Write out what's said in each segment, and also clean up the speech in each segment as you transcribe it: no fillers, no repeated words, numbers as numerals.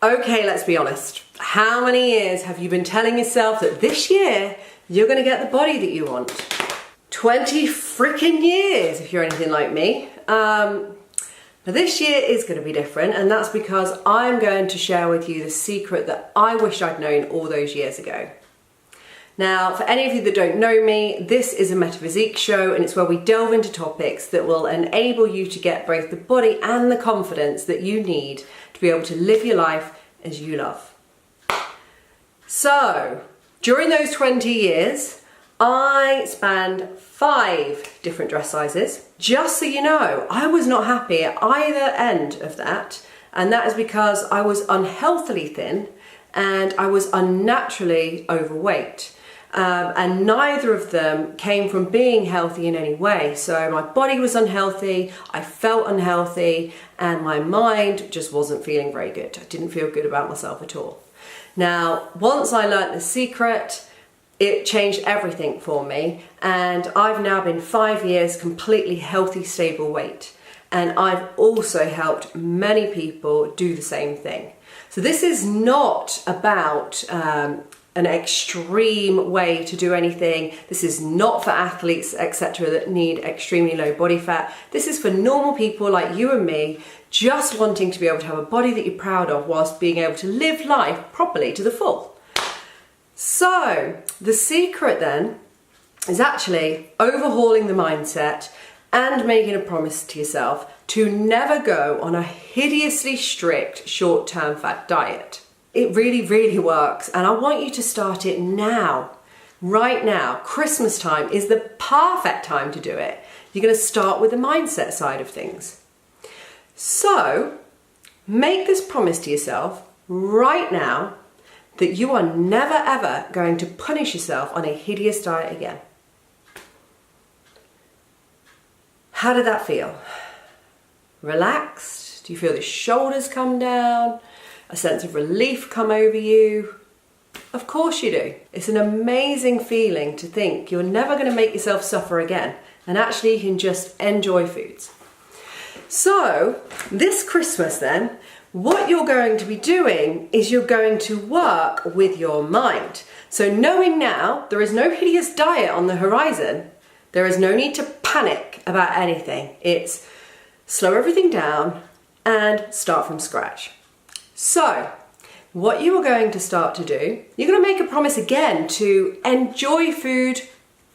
Okay, let's be honest. How many years have you been telling yourself that this year you're going to get the body that you want? 20 freaking years if you're anything like me. Now this year is going to be different, and that's because I'm going to share with you the secret that I wish I'd known all those years ago. Now, for any of you that don't know me, this is a metaphysique show, and it's where we delve into topics that will enable you to get both the body and the confidence that you need to be able to live your life as you love. So, during those 20 years, I spanned 5 different dress sizes. Just so you know, I was not happy at either end of that, and that is because I was unhealthily thin and I was unnaturally overweight. And neither of them came from being healthy in any way. So my body was unhealthy, I felt unhealthy, and my mind just wasn't feeling very good. I didn't feel good about myself at all. Now, once I learnt the secret, it changed everything for me, and I've now been 5 years completely healthy, stable weight. And I've also helped many people do the same thing. So this is not about an extreme way to do anything. This is not for athletes, etc., that need extremely low body fat. This is for normal people like you and me, just wanting to be able to have a body that you're proud of whilst being able to live life properly to the full. So the secret then is actually overhauling the mindset and making a promise to yourself to never go on a hideously strict short-term fat diet. It really, really works, and I want you to start it now, right now. Christmas time is the perfect time to do it. You're going to start with the mindset side of things. So, make this promise to yourself right now that you are never ever going to punish yourself on a hideous diet again. How did that feel? Relaxed? Do you feel the shoulders come down? A sense of relief come over you? Of course you do. It's an amazing feeling to think you're never going to make yourself suffer again, and actually you can just enjoy foods. So this Christmas then, what you're going to be doing is you're going to work with your mind. So knowing now there is no hideous diet on the horizon, there is no need to panic about anything. It's slow everything down and start from scratch. So, what you are going to start to do, you're going to make a promise again to enjoy food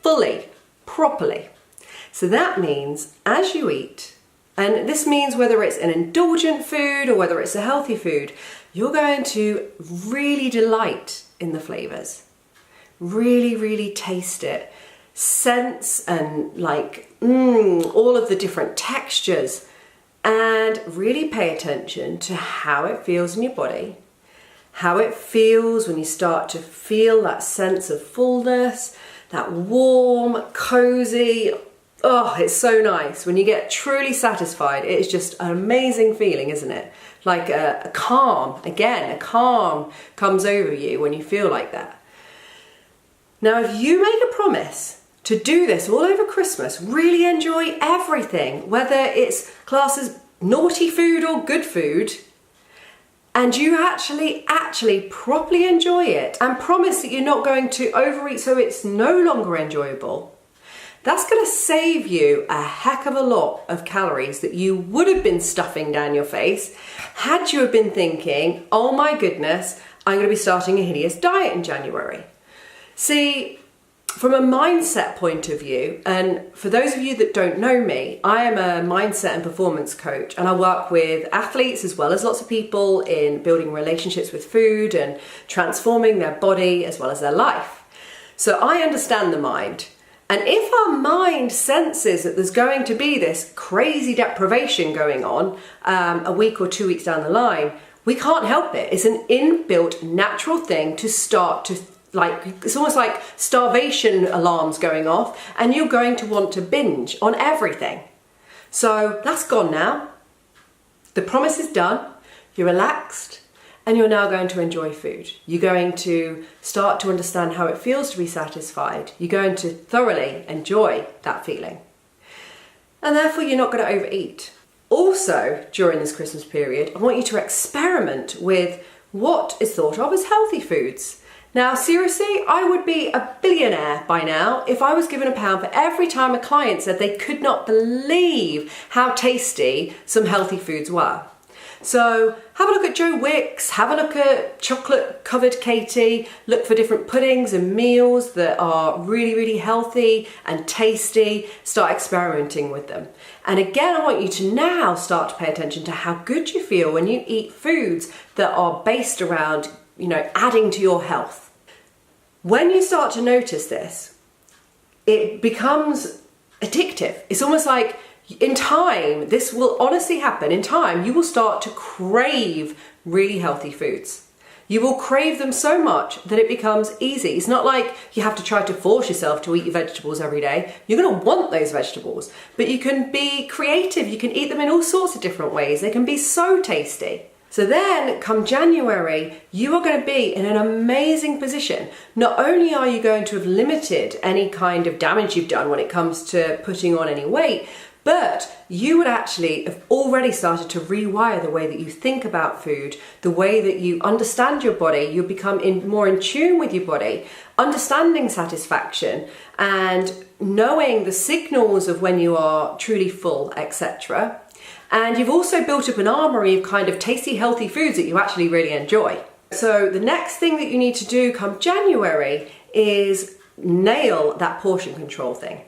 fully, properly. So that means as you eat, and this means whether it's an indulgent food or whether it's a healthy food, you're going to really delight in the flavors. Really, really taste it. Sense and all of the different textures. And really pay attention to how it feels in your body, how it feels when you start to feel that sense of fullness, that warm, cozy, oh, it's so nice. When you get truly satisfied, it's just an amazing feeling, isn't it? Like a calm, again, a calm comes over you when you feel like that. Now, if you make a promise to do this all over Christmas, really enjoy everything, whether it's classed as naughty food or good food, and you actually properly enjoy it and promise that you're not going to overeat so it's no longer enjoyable, that's going to save you a heck of a lot of calories that you would have been stuffing down your face had you have been thinking, oh my goodness, I'm going to be starting a hideous diet in January. See, from a mindset point of view, and for those of you that don't know me, I am a mindset and performance coach, and I work with athletes as well as lots of people in building relationships with food and transforming their body as well as their life. So I understand the mind. And if our mind senses that there's going to be this crazy deprivation going on a week or 2 weeks down the line, we can't help it. It's an inbuilt natural thing to start to it's almost like starvation alarms going off, and you're going to want to binge on everything. So that's gone now. The promise is done. You're relaxed, and you're now going to enjoy food. You're going to start to understand how it feels to be satisfied. You're going to thoroughly enjoy that feeling. And therefore, you're not going to overeat. Also, during this Christmas period, I want you to experiment with what is thought of as healthy foods. Now, seriously, I would be a billionaire by now if I was given £1 for every time a client said they could not believe how tasty some healthy foods were. So have a look at Joe Wicks, have a look at chocolate covered Katie, look for different puddings and meals that are really, really healthy and tasty, start experimenting with them. And again, I want you to now start to pay attention to how good you feel when you eat foods that are based around, adding to your health. When you start to notice this, it becomes addictive. It's almost like in time, this will honestly happen. In time, you will start to crave really healthy foods. You will crave them so much that it becomes easy. It's not like you have to try to force yourself to eat your vegetables every day. You're going to want those vegetables, but you can be creative. You can eat them in all sorts of different ways. They can be so tasty. So then, come January, you are going to be in an amazing position. Not only are you going to have limited any kind of damage you've done when it comes to putting on any weight, but you would actually have already started to rewire the way that you think about food, the way that you understand your body. You become more in tune with your body, understanding satisfaction and knowing the signals of when you are truly full, etc. And you've also built up an armory of kind of tasty, healthy foods that you actually really enjoy. So the next thing that you need to do come January is nail that portion control thing.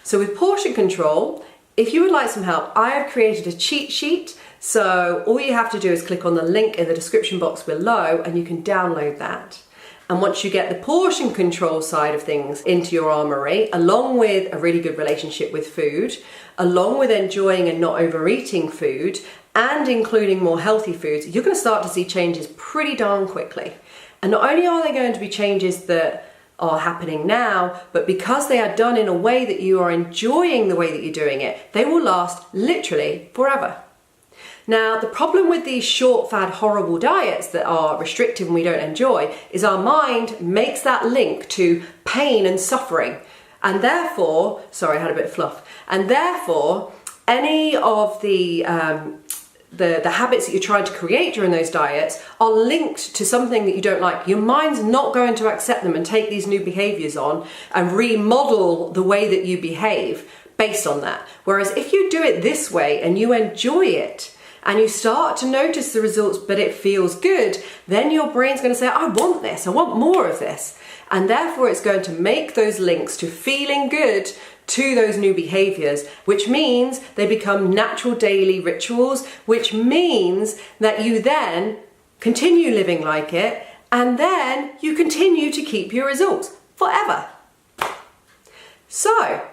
So with portion control, if you would like some help, I have created a cheat sheet. So all you have to do is click on the link in the description box below and you can download that. And once you get the portion control side of things into your armory, along with a really good relationship with food, along with enjoying and not overeating food, and including more healthy foods, you're going to start to see changes pretty darn quickly. And not only are they going to be changes that are happening now, but because they are done in a way that you are enjoying the way that you're doing it, they will last literally forever. Now, the problem with these short fad horrible diets that are restrictive and we don't enjoy is our mind makes that link to pain and suffering. And therefore, sorry, I had a bit of fluff. And therefore, any of the habits that you're trying to create during those diets are linked to something that you don't like. Your mind's not going to accept them and take these new behaviors on and remodel the way that you behave based on that. Whereas if you do it this way and you enjoy it and you start to notice the results, but it feels good, then your brain's going to say, I want this, I want more of this. And therefore it's going to make those links to feeling good to those new behaviors, which means they become natural daily rituals, which means that you then continue living like it, and then you continue to keep your results forever. So,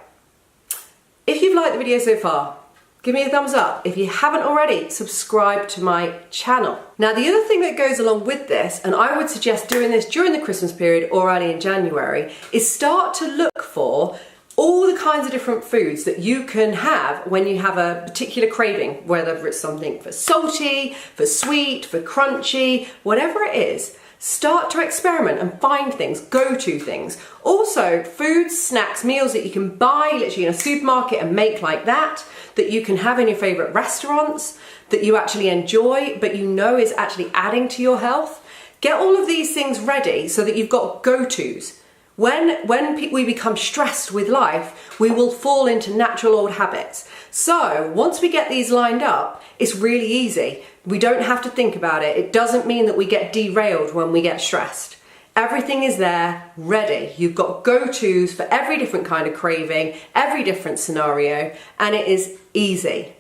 if you've liked the video so far, give me a thumbs up. If you haven't already, subscribe to my channel. Now, the other thing that goes along with this, and I would suggest doing this during the Christmas period or early in January, is start to look for all the kinds of different foods that you can have when you have a particular craving, whether it's something for salty, for sweet, for crunchy, whatever it is. Start to experiment and find things, go-to things. Also, foods, snacks, meals that you can buy literally in a supermarket and make like that you can have in your favorite restaurants, that you actually enjoy, but you know is actually adding to your health. Get all of these things ready so that you've got go-tos. When we become stressed with life, we will fall into natural old habits. So once we get these lined up, it's really easy. We don't have to think about it. It doesn't mean that we get derailed when we get stressed. Everything is there, ready. You've got go-tos for every different kind of craving, every different scenario, and it is easy.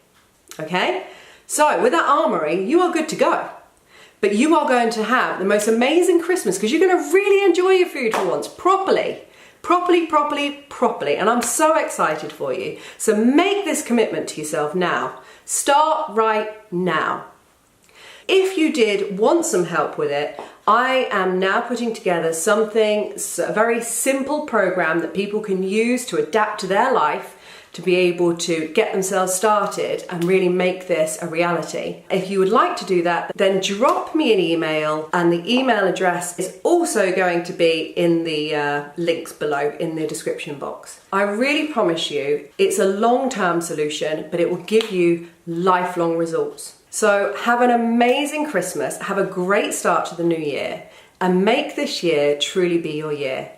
Okay? So with that armory, you are good to go. But you are going to have the most amazing Christmas because you're going to really enjoy your food for once, properly. And I'm so excited for you. So make this commitment to yourself now. Start right now. If you did want some help with it, I am now putting together a very simple program that people can use to adapt to their life to be able to get themselves started and really make this a reality. If you would like to do that, then drop me an email, and the email address is also going to be in the links below in the description box. I really promise you, it's a long-term solution, but it will give you lifelong results. So have an amazing Christmas, have a great start to the new year, and make this year truly be your year.